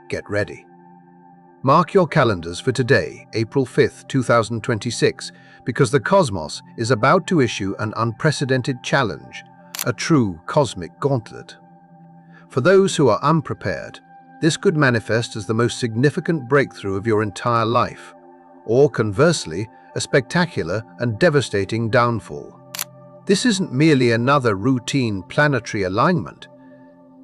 Get ready. Mark your calendars for today, April 5th, 2026, because the cosmos is about to issue an unprecedented challenge, a true cosmic gauntlet. For those who are unprepared, this could manifest as the most significant breakthrough of your entire life, or conversely, a spectacular and devastating downfall. This isn't merely another routine planetary alignment.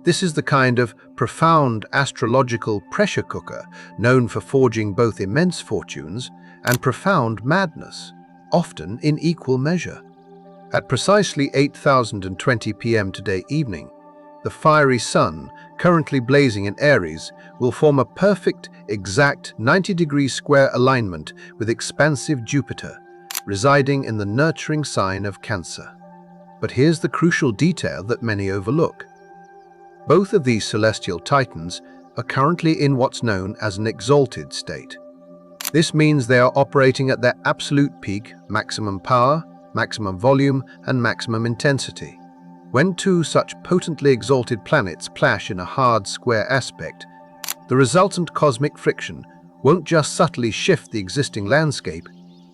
This is the kind of profound astrological pressure cooker known for forging both immense fortunes and profound madness, often in equal measure. At precisely 8:20 p.m. today evening, the fiery sun, currently blazing in Aries, will form a perfect, exact 90-degree square alignment with expansive Jupiter, residing in the nurturing sign of Cancer. But here's the crucial detail that many overlook. Both of these celestial titans are currently in what's known as an exalted state. This means they are operating at their absolute peak, maximum power, maximum volume, and maximum intensity. When two such potently exalted planets clash in a hard square aspect, the resultant cosmic friction won't just subtly shift the existing landscape,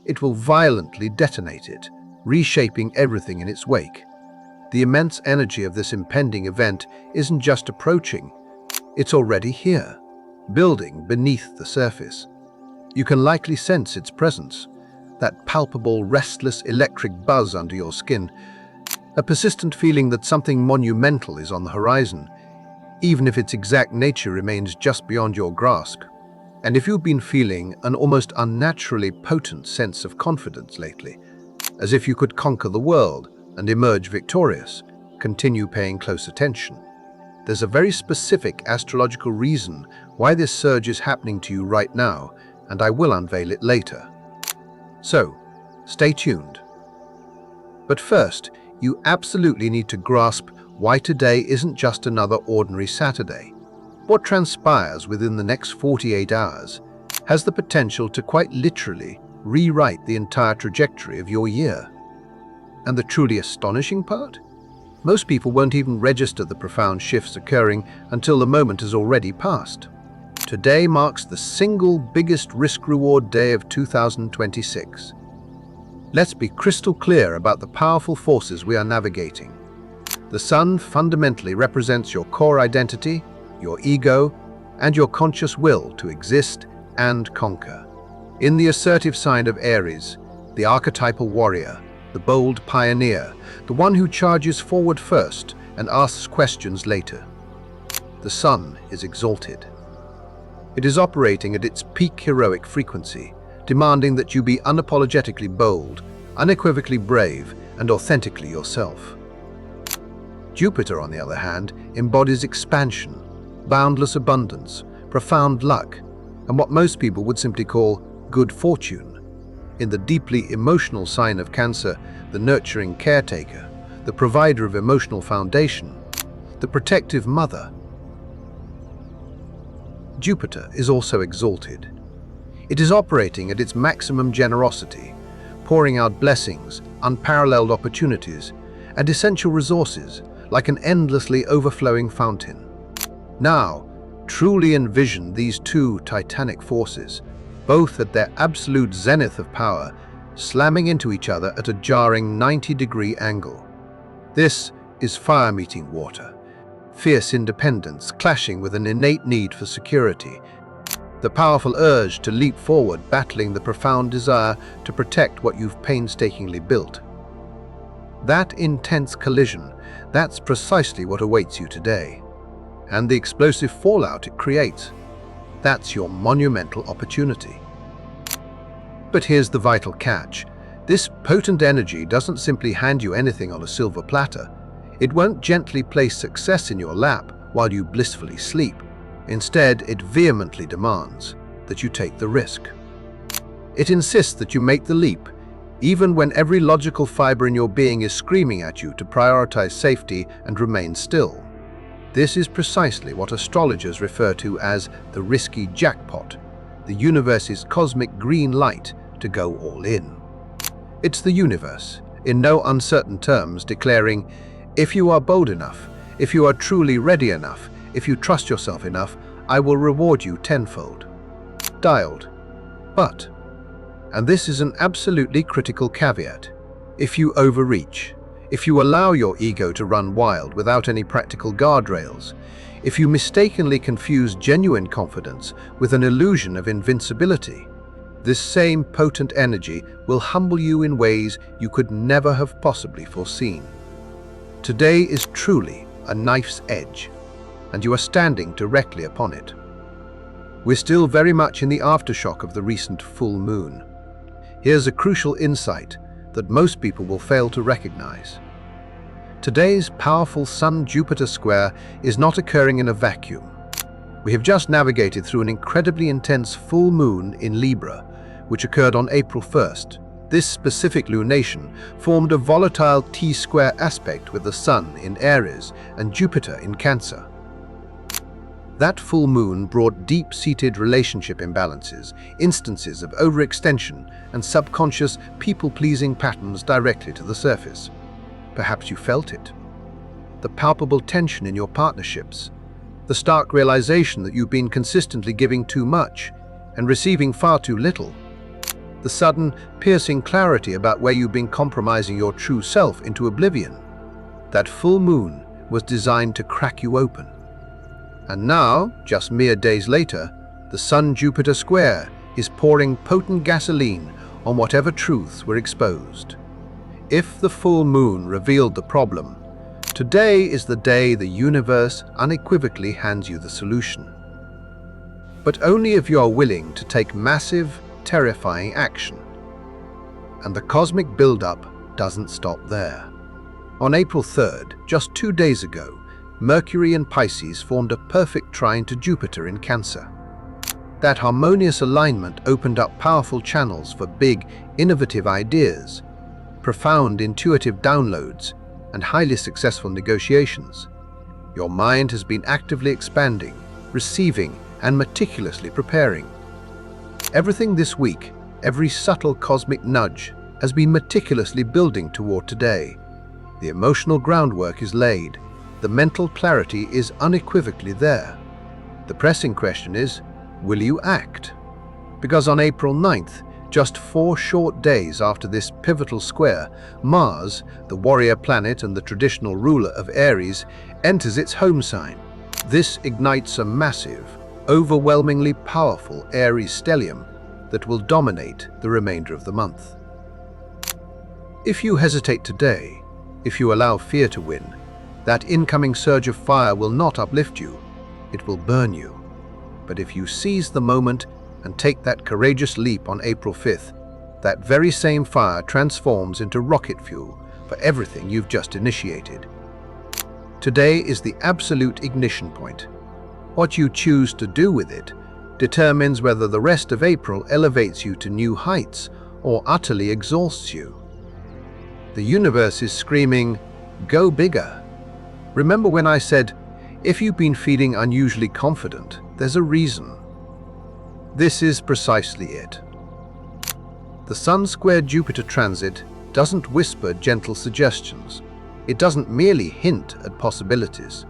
it will violently detonate it, reshaping everything in its wake. The immense energy of this impending event isn't just approaching, it's already here, building beneath the surface. You can likely sense its presence, that palpable, restless electric buzz under your skin, a persistent feeling that something monumental is on the horizon, even if its exact nature remains just beyond your grasp. And if you've been feeling an almost unnaturally potent sense of confidence lately, as if you could conquer the world and emerge victorious, continue paying close attention. There's a very specific astrological reason why this surge is happening to you right now, and I will unveil it later. So, stay tuned. But first, you absolutely need to grasp why today isn't just another ordinary Saturday. What transpires within the next 48 hours has the potential to quite literally rewrite the entire trajectory of your year. And the truly astonishing part? Most people won't even register the profound shifts occurring until the moment has already passed. Today marks the single biggest risk-reward day of 2026. Let's be crystal clear about the powerful forces we are navigating. The sun fundamentally represents your core identity, your ego, and your conscious will to exist and conquer. In the assertive sign of Aries, the archetypal warrior, the bold pioneer, the one who charges forward first and asks questions later. The sun is exalted. It is operating at its peak heroic frequency, demanding that you be unapologetically bold, unequivocally brave, and authentically yourself. Jupiter, on the other hand, embodies expansion, boundless abundance, profound luck, and what most people would simply call good fortune. In the deeply emotional sign of Cancer, the nurturing caretaker, the provider of emotional foundation, the protective mother, Jupiter is also exalted. It is operating at its maximum generosity, pouring out blessings, unparalleled opportunities, and essential resources like an endlessly overflowing fountain. Now, truly envision these two titanic forces, both at their absolute zenith of power, slamming into each other at a jarring 90-degree angle. This is fire meeting water, fierce independence clashing with an innate need for security, the powerful urge to leap forward battling the profound desire to protect what you've painstakingly built. That intense collision, that's precisely what awaits you today. And the explosive fallout it creates, that's your monumental opportunity. But here's the vital catch. This potent energy doesn't simply hand you anything on a silver platter. It won't gently place success in your lap while you blissfully sleep. Instead, it vehemently demands that you take the risk. It insists that you make the leap, even when every logical fiber in your being is screaming at you to prioritize safety and remain still. This is precisely what astrologers refer to as the risky jackpot, the universe's cosmic green light to go all in. It's the universe, in no uncertain terms, declaring, if you are bold enough, if you are truly ready enough, if you trust yourself enough, I will reward you tenfold. Dialed. But, and this is an absolutely critical caveat, if you overreach, if you allow your ego to run wild without any practical guardrails, if you mistakenly confuse genuine confidence with an illusion of invincibility, this same potent energy will humble you in ways you could never have possibly foreseen. Today is truly a knife's edge, and you are standing directly upon it. We're still very much in the aftershock of the recent full moon. Here's a crucial insight that most people will fail to recognize. Today's powerful Sun-Jupiter square is not occurring in a vacuum. We have just navigated through an incredibly intense full moon in Libra, which occurred on April 1st. This specific lunation formed a volatile T-square aspect with the Sun in Aries and Jupiter in Cancer. That full moon brought deep-seated relationship imbalances, instances of overextension, and subconscious people-pleasing patterns directly to the surface. Perhaps you felt it. The palpable tension in your partnerships, the stark realization that you've been consistently giving too much and receiving far too little, the sudden, piercing clarity about where you've been compromising your true self into oblivion. That full moon was designed to crack you open. And now, just mere days later, the Sun-Jupiter square is pouring potent gasoline on whatever truths were exposed. If the full moon revealed the problem, today is the day the universe unequivocally hands you the solution. But only if you are willing to take massive, terrifying action. And the cosmic build-up doesn't stop there. On April 3rd, just 2 days ago, Mercury in Pisces formed a perfect trine to Jupiter in Cancer. That harmonious alignment opened up powerful channels for big, innovative ideas, profound intuitive downloads, and highly successful negotiations. Your mind has been actively expanding, receiving, and meticulously preparing. Everything this week, every subtle cosmic nudge, has been meticulously building toward today. The emotional groundwork is laid. The mental clarity is unequivocally there. The pressing question is, will you act? Because on April 9th, just 4 short days after this pivotal square, Mars, the warrior planet and the traditional ruler of Aries, enters its home sign. This ignites a massive, overwhelmingly powerful Aries stellium that will dominate the remainder of the month. If you hesitate today, if you allow fear to win, that incoming surge of fire will not uplift you, it will burn you. But if you seize the moment and take that courageous leap on April 5th, that very same fire transforms into rocket fuel for everything you've just initiated. Today is the absolute ignition point. What you choose to do with it determines whether the rest of April elevates you to new heights or utterly exhausts you. The universe is screaming, "Go bigger." Remember when I said, if you've been feeling unusually confident, there's a reason. This is precisely it. The Sun-square-Jupiter transit doesn't whisper gentle suggestions. It doesn't merely hint at possibilities.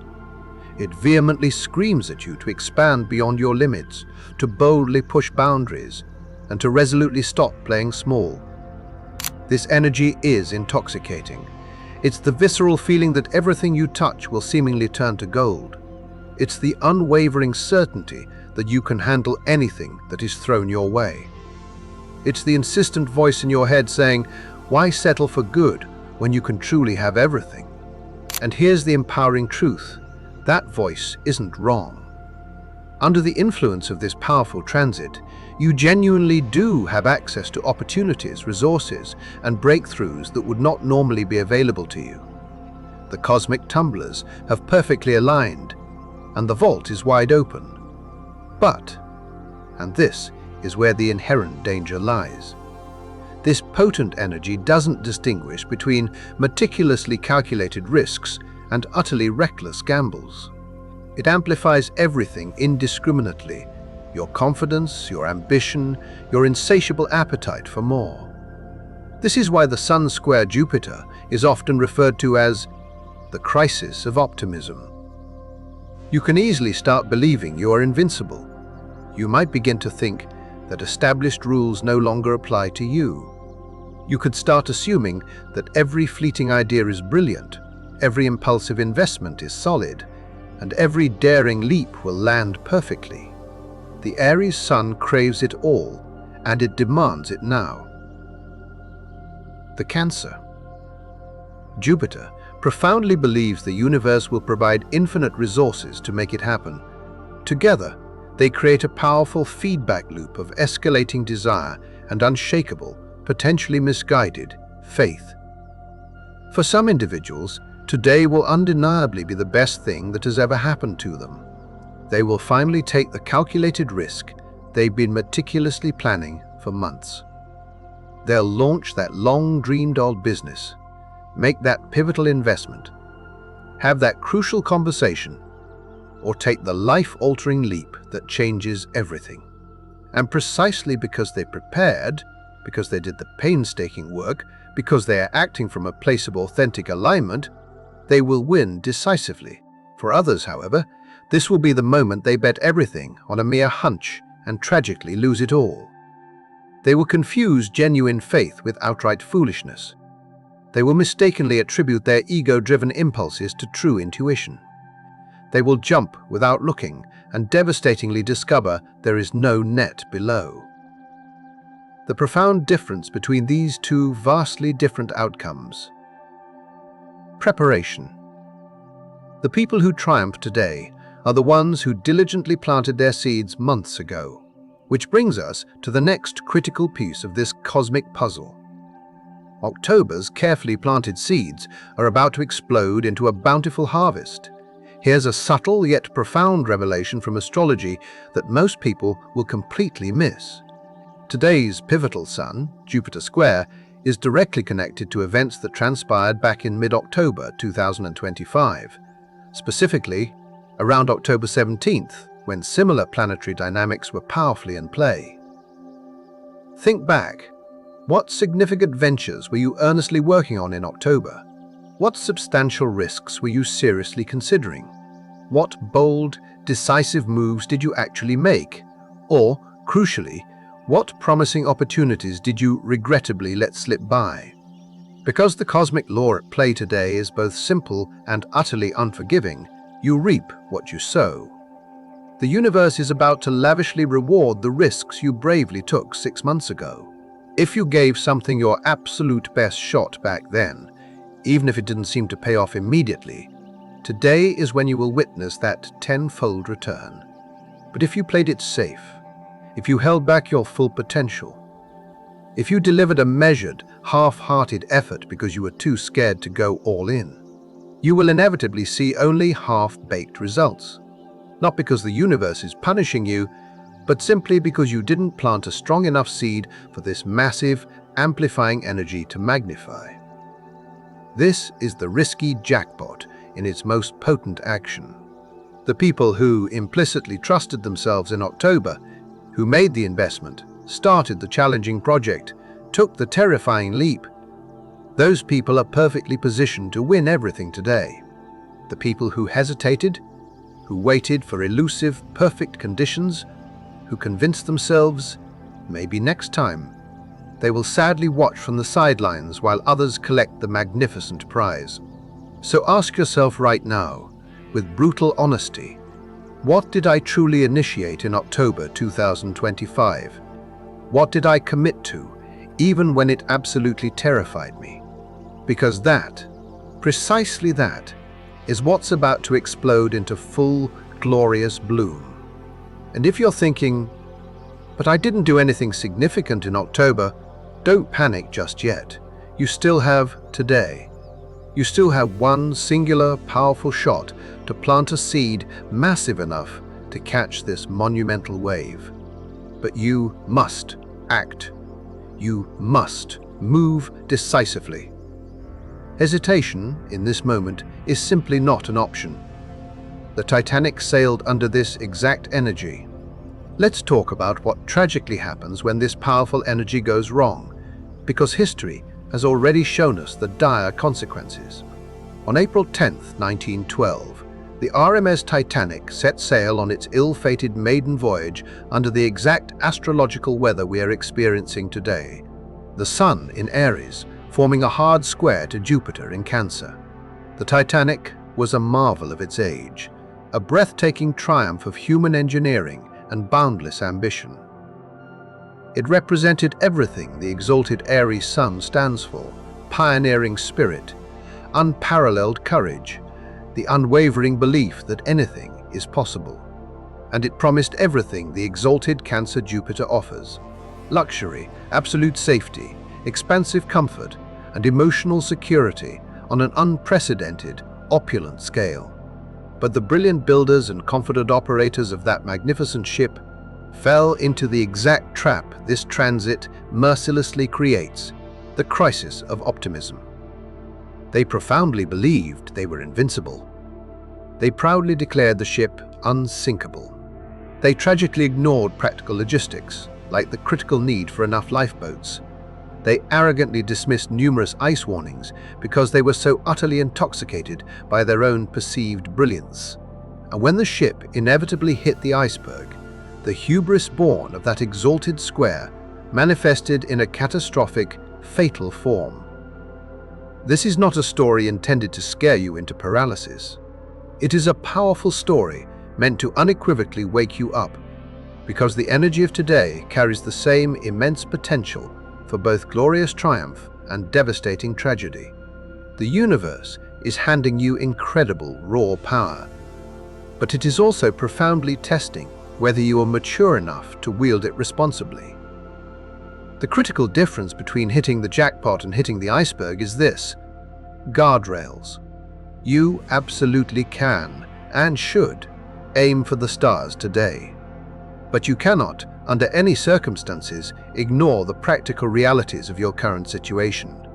It vehemently screams at you to expand beyond your limits, to boldly push boundaries, and to resolutely stop playing small. This energy is intoxicating. It's the visceral feeling that everything you touch will seemingly turn to gold. It's the unwavering certainty that you can handle anything that is thrown your way. It's the insistent voice in your head saying, why settle for good when you can truly have everything? And here's the empowering truth. That voice isn't wrong. Under the influence of this powerful transit, you genuinely do have access to opportunities, resources, and breakthroughs that would not normally be available to you. The cosmic tumblers have perfectly aligned, and the vault is wide open. But, and this is where the inherent danger lies, this potent energy doesn't distinguish between meticulously calculated risks and utterly reckless gambles. It amplifies everything indiscriminately: your confidence, your ambition, your insatiable appetite for more. This is why the Sun-square-Jupiter is often referred to as the crisis of optimism. You can easily start believing you are invincible. You might begin to think that established rules no longer apply to you. You could start assuming that every fleeting idea is brilliant, every impulsive investment is solid, and every daring leap will land perfectly. The Aries sun craves it all, and it demands it now. The Cancer. Jupiter profoundly believes the universe will provide infinite resources to make it happen. Together, they create a powerful feedback loop of escalating desire and unshakable, potentially misguided, faith. For some individuals, today will undeniably be the best thing that has ever happened to them. They will finally take the calculated risk they've been meticulously planning for months. They'll launch that long-dreamed-of business, make that pivotal investment, have that crucial conversation, or take the life-altering leap that changes everything. And precisely because they prepared, because they did the painstaking work, because they are acting from a place of authentic alignment, they will win decisively. For others, however, this will be the moment they bet everything on a mere hunch and tragically lose it all. They will confuse genuine faith with outright foolishness. They will mistakenly attribute their ego-driven impulses to true intuition. They will jump without looking and devastatingly discover there is no net below. The profound difference between these two vastly different outcomes. Preparation. The people who triumph today are the ones who diligently planted their seeds months ago, which brings us to the next critical piece of this cosmic puzzle. October's carefully planted seeds are about to explode into a bountiful harvest. Here's a subtle yet profound revelation from astrology that most people will completely miss. Today's pivotal sun, Jupiter square, is directly connected to events that transpired back in mid-October 2025, specifically around October 17th, when similar planetary dynamics were powerfully in play. Think back. What significant ventures were you earnestly working on in October? What substantial risks were you seriously considering? What bold, decisive moves did you actually make? Or, crucially, what promising opportunities did you regrettably let slip by? Because the cosmic law at play today is both simple and utterly unforgiving, you reap what you sow. The universe is about to lavishly reward the risks you bravely took 6 months ago. If you gave something your absolute best shot back then, even if it didn't seem to pay off immediately, today is when you will witness that tenfold return. But if you played it safe, if you held back your full potential, if you delivered a measured, half-hearted effort because you were too scared to go all in, you will inevitably see only half-baked results. Not because the universe is punishing you, but simply because you didn't plant a strong enough seed for this massive, amplifying energy to magnify. This is the risky jackpot in its most potent action. The people who implicitly trusted themselves in October, who made the investment, started the challenging project, took the terrifying leap, those people are perfectly positioned to win everything today. The people who hesitated, who waited for elusive, perfect conditions, who convinced themselves, maybe next time, they will sadly watch from the sidelines while others collect the magnificent prize. So ask yourself right now, with brutal honesty, what did I truly initiate in October 2025? What did I commit to, even when it absolutely terrified me? Because that, precisely that, is what's about to explode into full, glorious bloom. And if you're thinking, but I didn't do anything significant in October, don't panic just yet. You still have today. You still have one singular, powerful shot to plant a seed massive enough to catch this monumental wave. But you must act. You must move decisively. Hesitation, in this moment, is simply not an option. The Titanic sailed under this exact energy. Let's talk about what tragically happens when this powerful energy goes wrong, because history has already shown us the dire consequences. On April 10, 1912, The RMS Titanic set sail on its ill-fated maiden voyage under the exact astrological weather we are experiencing today. The Sun in Aries, forming a hard square to Jupiter in Cancer. The Titanic was a marvel of its age, a breathtaking triumph of human engineering and boundless ambition. It represented everything the exalted Aries sun stands for: pioneering spirit, unparalleled courage, the unwavering belief that anything is possible. And it promised everything the exalted Cancer Jupiter offers: luxury, absolute safety, expansive comfort, and emotional security on an unprecedented, opulent scale. But the brilliant builders and confident operators of that magnificent ship fell into the exact trap this transit mercilessly creates: the crisis of optimism. They profoundly believed they were invincible. They proudly declared the ship unsinkable. They tragically ignored practical logistics, like the critical need for enough lifeboats. They arrogantly dismissed numerous ice warnings because they were so utterly intoxicated by their own perceived brilliance. And when the ship inevitably hit the iceberg, the hubris born of that exalted square manifested in a catastrophic, fatal form. This is not a story intended to scare you into paralysis. It is a powerful story meant to unequivocally wake you up, because the energy of today carries the same immense potential for both glorious triumph and devastating tragedy. The universe is handing you incredible raw power, but it is also profoundly testing whether you are mature enough to wield it responsibly. The critical difference between hitting the jackpot and hitting the iceberg is this: guardrails. You absolutely can and should aim for the stars today. But you cannot, under any circumstances, ignore the practical realities of your current situation.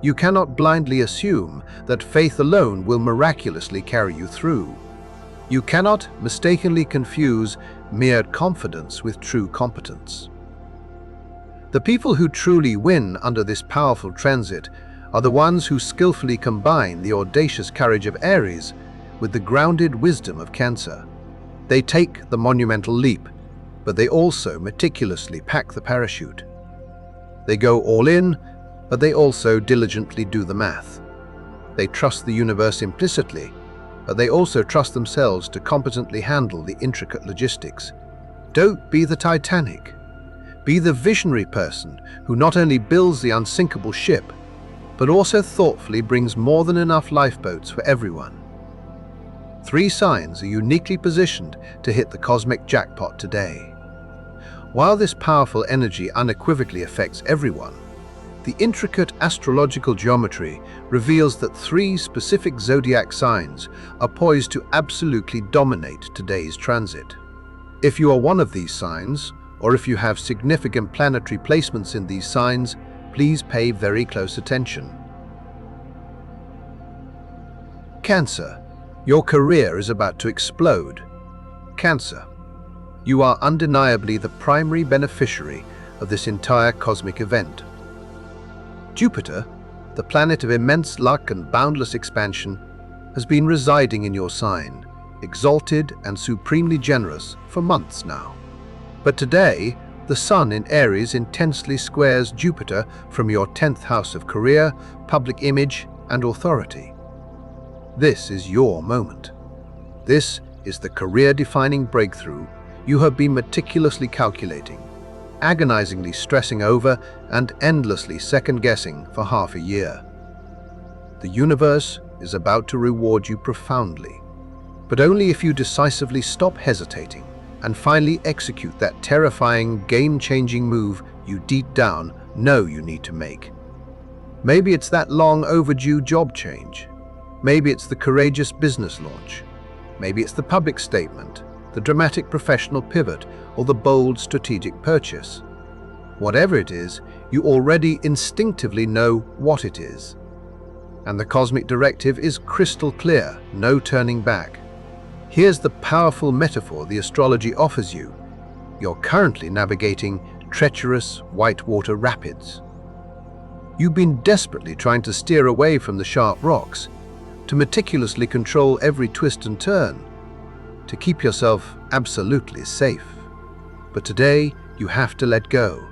You cannot blindly assume that faith alone will miraculously carry you through. You cannot mistakenly confuse mere confidence with true competence. The people who truly win under this powerful transit are the ones who skillfully combine the audacious courage of Aries with the grounded wisdom of Cancer. They take the monumental leap, but they also meticulously pack the parachute. They go all in, but they also diligently do the math. They trust the universe implicitly, but they also trust themselves to competently handle the intricate logistics. Don't be the Titanic. Be the visionary person who not only builds the unsinkable ship, but also thoughtfully brings more than enough lifeboats for everyone. 3 signs are uniquely positioned to hit the cosmic jackpot today. While this powerful energy unequivocally affects everyone, the intricate astrological geometry reveals that 3 specific zodiac signs are poised to absolutely dominate today's transit. If you are one of these signs, or if you have significant planetary placements in these signs, please pay very close attention. Cancer. Your career is about to explode. Cancer. You are undeniably the primary beneficiary of this entire cosmic event. Jupiter, the planet of immense luck and boundless expansion, has been residing in your sign, exalted and supremely generous for months now. But today, the Sun in Aries intensely squares Jupiter from your 10th house of career, public image, and authority. This is your moment. This is the career-defining breakthrough you have been meticulously calculating, agonizingly stressing over, and endlessly second-guessing for half a year. The universe is about to reward you profoundly, but only if you decisively stop hesitating and finally execute that terrifying, game-changing move you deep down know you need to make. Maybe it's that long overdue job change. Maybe it's the courageous business launch. Maybe it's the public statement, the dramatic professional pivot, or the bold strategic purchase. Whatever it is, you already instinctively know what it is. And the cosmic directive is crystal clear: no turning back. Here's the powerful metaphor the astrology offers you. You're currently navigating treacherous whitewater rapids. You've been desperately trying to steer away from the sharp rocks, to meticulously control every twist and turn, to keep yourself absolutely safe. But today, you have to let go.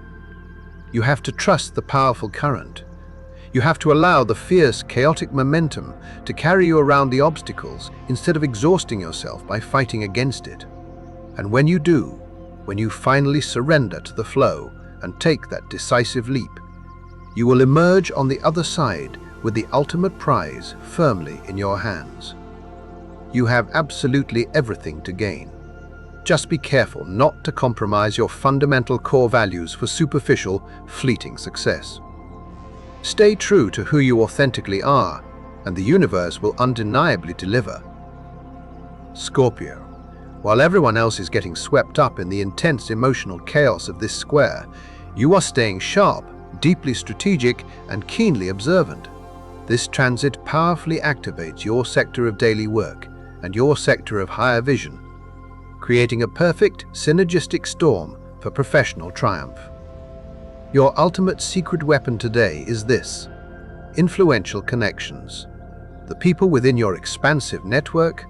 You have to trust the powerful current. You have to allow the fierce, chaotic momentum to carry you around the obstacles instead of exhausting yourself by fighting against it. And when you do, when you finally surrender to the flow and take that decisive leap, you will emerge on the other side with the ultimate prize firmly in your hands. You have absolutely everything to gain. Just be careful not to compromise your fundamental core values for superficial, fleeting success. Stay true to who you authentically are, and the universe will undeniably deliver. Scorpio, while everyone else is getting swept up in the intense emotional chaos of this square, you are staying sharp, deeply strategic, and keenly observant. This transit powerfully activates your sector of daily work and your sector of higher vision, creating a perfect, synergistic storm for professional triumph. Your ultimate secret weapon today is this: influential connections. The people within your expansive network,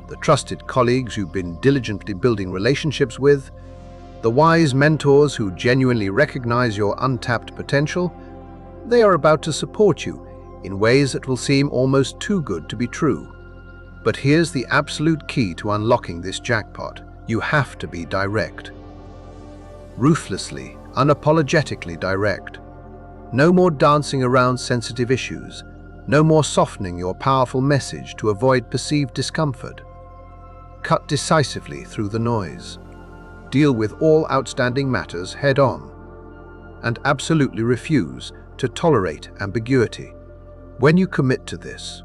the trusted colleagues you've been diligently building relationships with, the wise mentors who genuinely recognize your untapped potential, they are about to support you in ways that will seem almost too good to be true. But here's the absolute key to unlocking this jackpot. You have to be direct. Ruthlessly, unapologetically direct. No more dancing around sensitive issues. No more softening your powerful message to avoid perceived discomfort. Cut decisively through the noise. Deal with all outstanding matters head-on. And absolutely refuse to tolerate ambiguity. When you commit to this,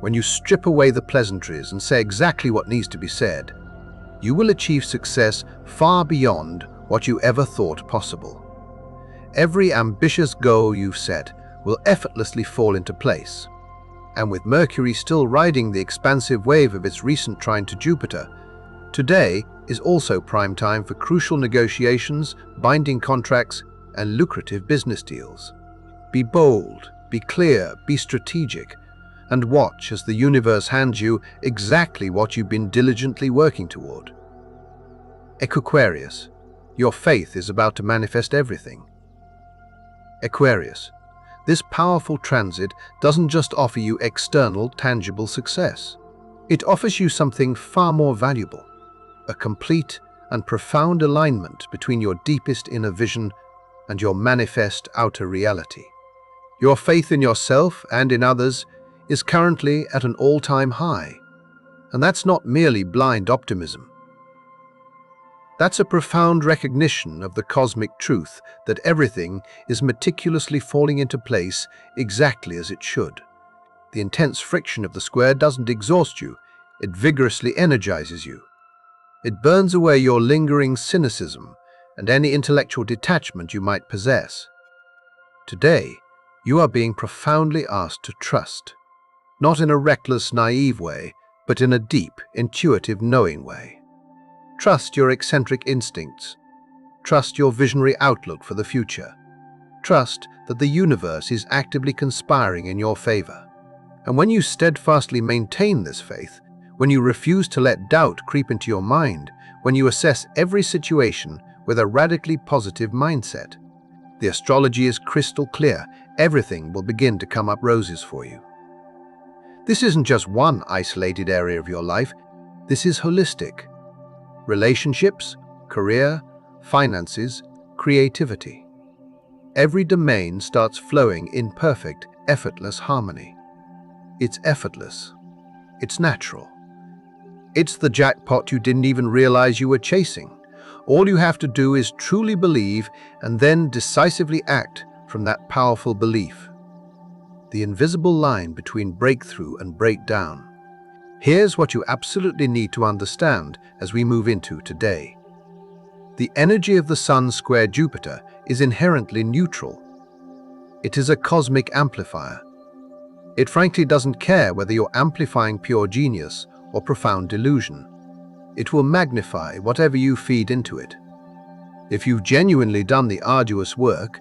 when you strip away the pleasantries and say exactly what needs to be said, you will achieve success far beyond what you ever thought possible. Every ambitious goal you've set will effortlessly fall into place. And with Mercury still riding the expansive wave of its recent trine to Jupiter, today is also prime time for crucial negotiations, binding contracts, and lucrative business deals. Be bold, be clear, be strategic, and watch as the universe hands you exactly what you've been diligently working toward. Aquarius, your faith is about to manifest everything. Aquarius, this powerful transit doesn't just offer you external, tangible success. It offers you something far more valuable, a complete and profound alignment between your deepest inner vision and your manifest outer reality. Your faith in yourself and in others is currently at an all-time high, and that's not merely blind optimism. That's a profound recognition of the cosmic truth that everything is meticulously falling into place exactly as it should. The intense friction of the square doesn't exhaust you, it vigorously energizes you. It burns away your lingering cynicism and any intellectual detachment you might possess. Today, you are being profoundly asked to trust, not in a reckless, naive way, but in a deep, intuitive, knowing way. Trust your eccentric instincts. Trust your visionary outlook for the future. Trust that the universe is actively conspiring in your favor. And when you steadfastly maintain this faith, when you refuse to let doubt creep into your mind, when you assess every situation with a radically positive mindset, the astrology is crystal clear. Everything will begin to come up roses for you. This isn't just one isolated area of your life. This is holistic. Relationships, career, finances, creativity. Every domain starts flowing in perfect, effortless harmony. It's effortless. It's natural. It's the jackpot you didn't even realize you were chasing. All you have to do is truly believe and then decisively act from that powerful belief. The invisible line between breakthrough and breakdown. Here's what you absolutely need to understand as we move into today. The energy of the Sun square Jupiter is inherently neutral. It is a cosmic amplifier. It frankly doesn't care whether you're amplifying pure genius or profound delusion. It will magnify whatever you feed into it. If you've genuinely done the arduous work,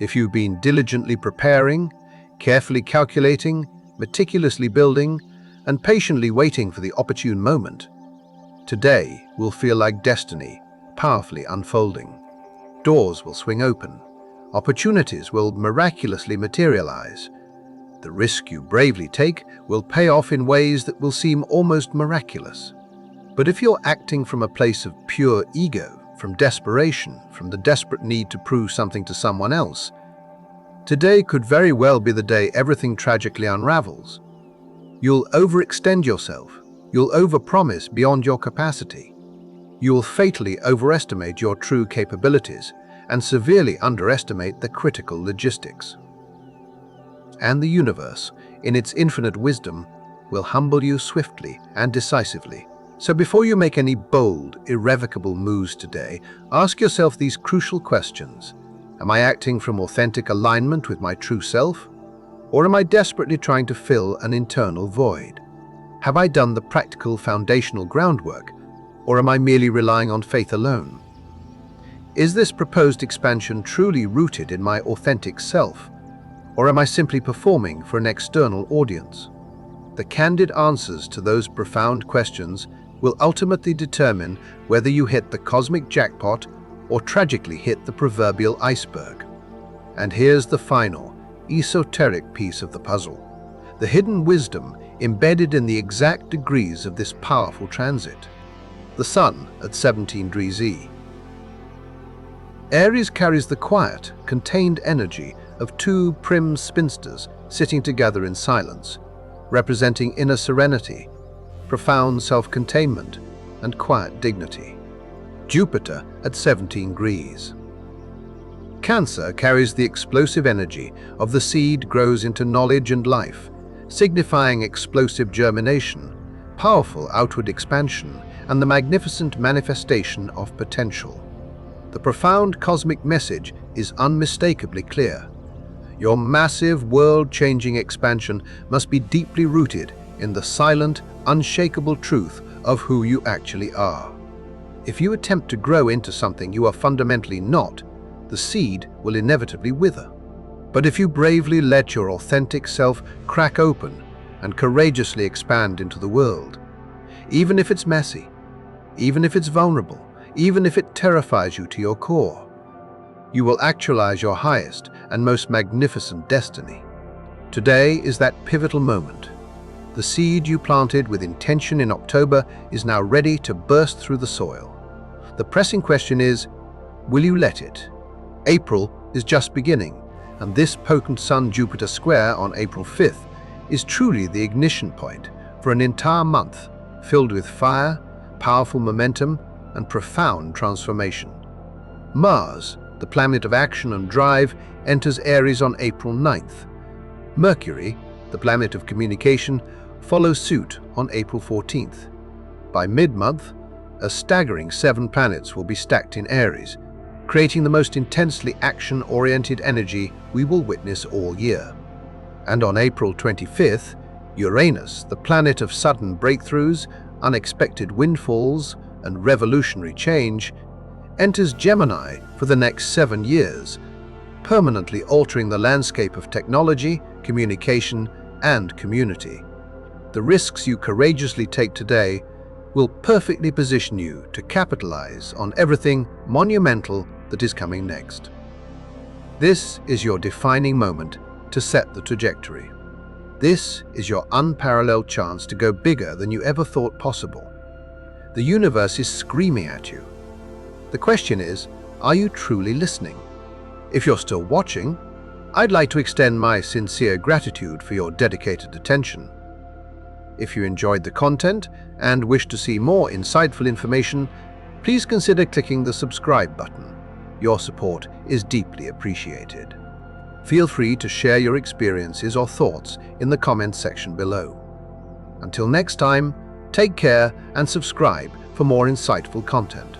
if you've been diligently preparing, carefully calculating, meticulously building, and patiently waiting for the opportune moment. Today will feel like destiny, powerfully unfolding. Doors will swing open. Opportunities will miraculously materialize. The risk you bravely take will pay off in ways that will seem almost miraculous. But if you're acting from a place of pure ego, from desperation, from the desperate need to prove something to someone else, today could very well be the day everything tragically unravels. You'll overextend yourself. You'll overpromise beyond your capacity. You'll fatally overestimate your true capabilities and severely underestimate the critical logistics. And the universe, in its infinite wisdom, will humble you swiftly and decisively. So before you make any bold, irrevocable moves today, ask yourself these crucial questions. Am I acting from authentic alignment with my true self? Or am I desperately trying to fill an internal void? Have I done the practical foundational groundwork, or am I merely relying on faith alone? Is this proposed expansion truly rooted in my authentic self, or am I simply performing for an external audience? The candid answers to those profound questions will ultimately determine whether you hit the cosmic jackpot or tragically hit the proverbial iceberg. And here's the final, esoteric piece of the puzzle: the hidden wisdom embedded in the exact degrees of this powerful transit. The Sun at 17 degrees E. Aries carries the quiet, contained energy of two prim spinsters sitting together in silence, representing inner serenity, profound self-containment, and quiet dignity. Jupiter at 17 degrees. Cancer carries the explosive energy of the seed grows into knowledge and life, signifying explosive germination, powerful outward expansion, and the magnificent manifestation of potential. The profound cosmic message is unmistakably clear. Your massive, world-changing expansion must be deeply rooted in the silent, unshakable truth of who you actually are. If you attempt to grow into something you are fundamentally not, the seed will inevitably wither. But if you bravely let your authentic self crack open and courageously expand into the world, even if it's messy, even if it's vulnerable, even if it terrifies you to your core, you will actualize your highest and most magnificent destiny. Today is that pivotal moment. The seed you planted with intention in October is now ready to burst through the soil. The pressing question is, will you let it? April is just beginning, and this potent Sun-Jupiter square on April 5th is truly the ignition point for an entire month filled with fire, powerful momentum, and profound transformation. Mars, the planet of action and drive, enters Aries on April 9th. Mercury, the planet of communication, follows suit on April 14th. By mid-month, a staggering 7 planets will be stacked in Aries, creating the most intensely action-oriented energy we will witness all year. And on April 25th, Uranus, the planet of sudden breakthroughs, unexpected windfalls, and revolutionary change, enters Gemini for the next 7 years, permanently altering the landscape of technology, communication, and community. The risks you courageously take today will perfectly position you to capitalize on everything monumental that is coming next. This is your defining moment to set the trajectory. This is your unparalleled chance to go bigger than you ever thought possible. The universe is screaming at you. The question is, are you truly listening? If you're still watching, I'd like to extend my sincere gratitude for your dedicated attention. If you enjoyed the content and wish to see more insightful information, please consider clicking the subscribe button. Your support is deeply appreciated. Feel free to share your experiences or thoughts in the comments section below. Until next time, take care and subscribe for more insightful content.